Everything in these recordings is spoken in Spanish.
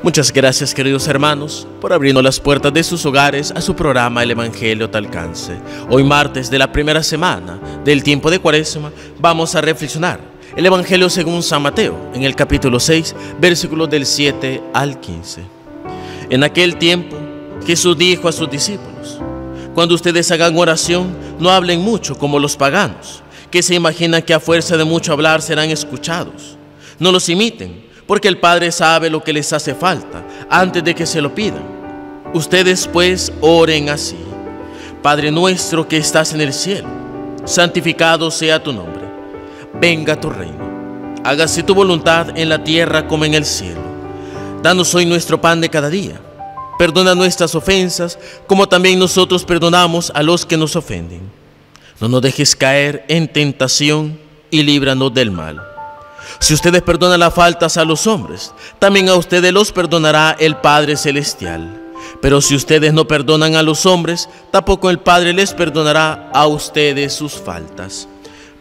Muchas gracias, queridos hermanos, por abrirnos las puertas de sus hogares a su programa El Evangelio te alcance. Hoy, martes de la primera semana del tiempo de Cuaresma, vamos a reflexionar el Evangelio según San Mateo, en el capítulo 6, versículos del 7 al 15. En aquel tiempo, Jesús dijo a sus discípulos: cuando ustedes hagan oración, no hablen mucho como los paganos, que se imaginan que a fuerza de mucho hablar serán escuchados. No los imiten, porque el Padre sabe lo que les hace falta antes de que se lo pidan. Ustedes pues oren así: Padre nuestro que estás en el cielo, santificado sea tu nombre. Venga tu reino. Hágase tu voluntad en la tierra como en el cielo. Danos hoy nuestro pan de cada día. Perdona nuestras ofensas, como también nosotros perdonamos a los que nos ofenden. No nos dejes caer en tentación y líbranos del mal. Si ustedes perdonan las faltas a los hombres, también a ustedes los perdonará el Padre Celestial. Pero si ustedes no perdonan a los hombres, tampoco el Padre les perdonará a ustedes sus faltas.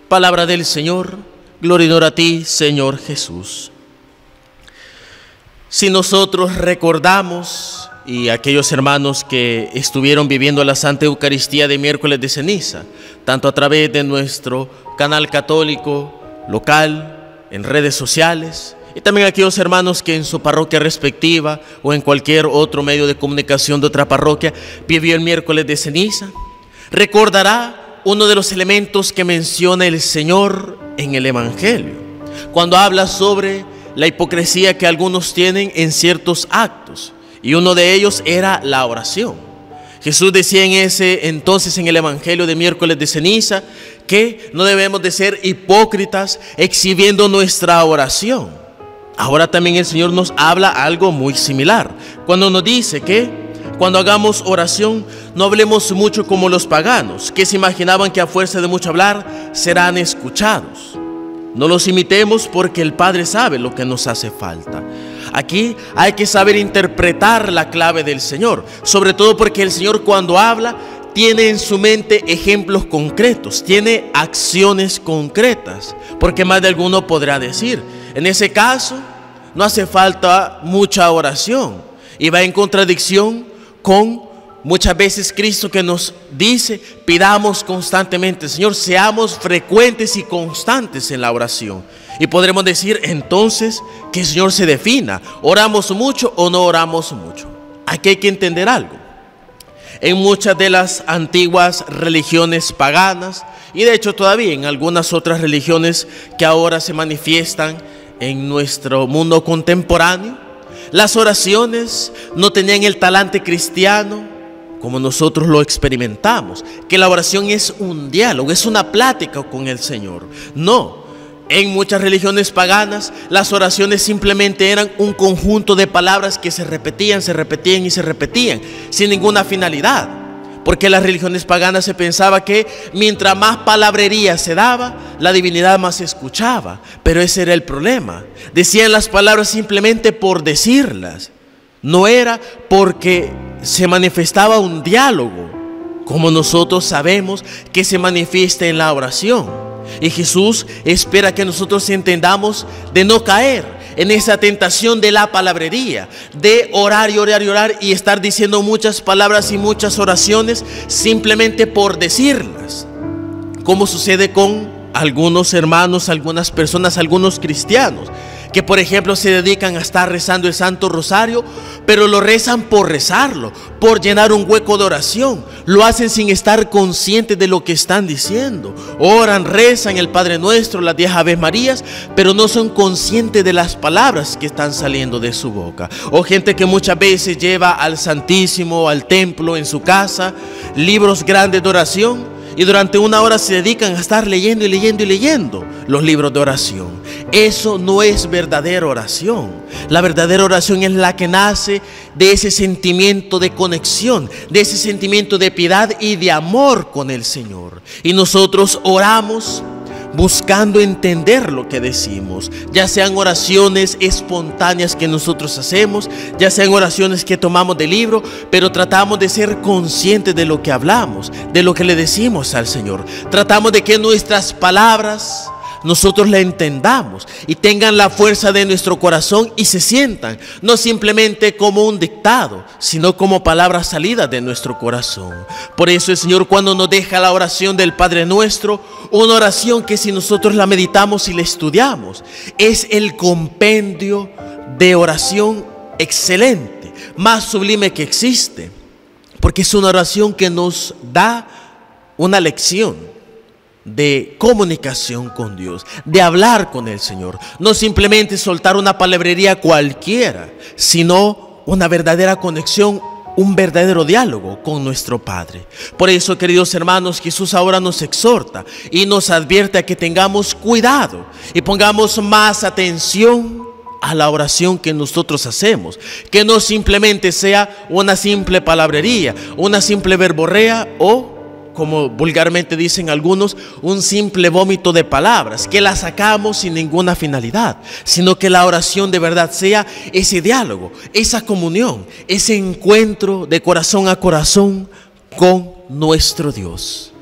Palabra del Señor. Gloria y honor a ti, Señor Jesús. Si nosotros recordamos, y aquellos hermanos que estuvieron viviendo la Santa Eucaristía de miércoles de ceniza, tanto a través de nuestro canal católico local, en redes sociales, y también aquellos hermanos que en su parroquia respectiva o en cualquier otro medio de comunicación de otra parroquia vivió el miércoles de ceniza, recordará uno de los elementos que menciona el Señor en el Evangelio, cuando habla sobre la hipocresía que algunos tienen en ciertos actos, y uno de ellos era la oración. Jesús decía en ese entonces en el Evangelio de miércoles de ceniza que no debemos de ser hipócritas exhibiendo nuestra oración. Ahora también el Señor nos habla algo muy similar, cuando nos dice que cuando hagamos oración no hablemos mucho como los paganos, que se imaginaban que a fuerza de mucho hablar serán escuchados. No los imitemos, porque el Padre sabe lo que nos hace falta. Aquí hay que saber interpretar la clave del Señor, sobre todo porque el Señor, cuando habla, tiene en su mente ejemplos concretos, tiene acciones concretas, porque más de alguno podrá decir: en ese caso no hace falta mucha oración, y va en contradicción con muchas veces Cristo, que nos dice: pidamos constantemente. Señor, seamos frecuentes y constantes en la oración. Y podremos decir entonces que el Señor se defina: ¿oramos mucho o no oramos mucho? Aquí hay que entender algo. En muchas de las antiguas religiones paganas, y de hecho todavía en algunas otras religiones que ahora se manifiestan en nuestro mundo contemporáneo, las oraciones no tenían el talante cristiano como nosotros lo experimentamos, que la oración es un diálogo, es una plática con el Señor. No, en muchas religiones paganas las oraciones simplemente eran un conjunto de palabras que se repetían y se repetían sin ninguna finalidad, porque en las religiones paganas se pensaba que mientras más palabrería se daba, la divinidad más se escuchaba. Pero ese era el problema: decían las palabras simplemente por decirlas, no era porque se manifestaba un diálogo, como nosotros sabemos que se manifiesta en la oración. Y Jesús espera que nosotros entendamos de no caer en esa tentación de la palabrería, de orar y orar y orar y estar diciendo muchas palabras y muchas oraciones simplemente por decirlas, como sucede con algunos hermanos, algunas personas, algunos cristianos, que por ejemplo se dedican a estar rezando el Santo Rosario, pero lo rezan por rezarlo, por llenar un hueco de oración. Lo hacen sin estar conscientes de lo que están diciendo. Oran, rezan el Padre Nuestro, las 10 Aves Marías, pero no son conscientes de las palabras que están saliendo de su boca. O gente que muchas veces lleva al Santísimo, al templo, en su casa, libros grandes de oración, y durante una hora se dedican a estar leyendo y leyendo y leyendo los libros de oración. Eso no es verdadera oración. La verdadera oración es la que nace de ese sentimiento de conexión, de ese sentimiento de piedad y de amor con el Señor. Y nosotros oramos buscando entender lo que decimos, ya sean oraciones espontáneas que nosotros hacemos, ya sean oraciones que tomamos del libro, pero tratamos de ser conscientes de lo que hablamos, de lo que le decimos al Señor. Tratamos de que nuestras palabras nosotros la entendamos y tengan la fuerza de nuestro corazón y se sientan, no simplemente como un dictado, sino como palabras salidas de nuestro corazón. Por eso el Señor, cuando nos deja la oración del Padre Nuestro, una oración que si nosotros la meditamos y la estudiamos, es el compendio de oración excelente, más sublime que existe, porque es una oración que nos da una lección de comunicación con Dios, de hablar con el Señor, no simplemente soltar una palabrería cualquiera, sino una verdadera conexión, un verdadero diálogo con nuestro Padre. Por eso, queridos hermanos, Jesús ahora nos exhorta y nos advierte a que tengamos cuidado y pongamos más atención a la oración que nosotros hacemos, que no simplemente sea una simple palabrería, una simple verborrea o, como vulgarmente dicen algunos, un simple vómito de palabras, que la sacamos sin ninguna finalidad, sino que la oración de verdad sea ese diálogo, esa comunión, ese encuentro de corazón a corazón con nuestro Dios.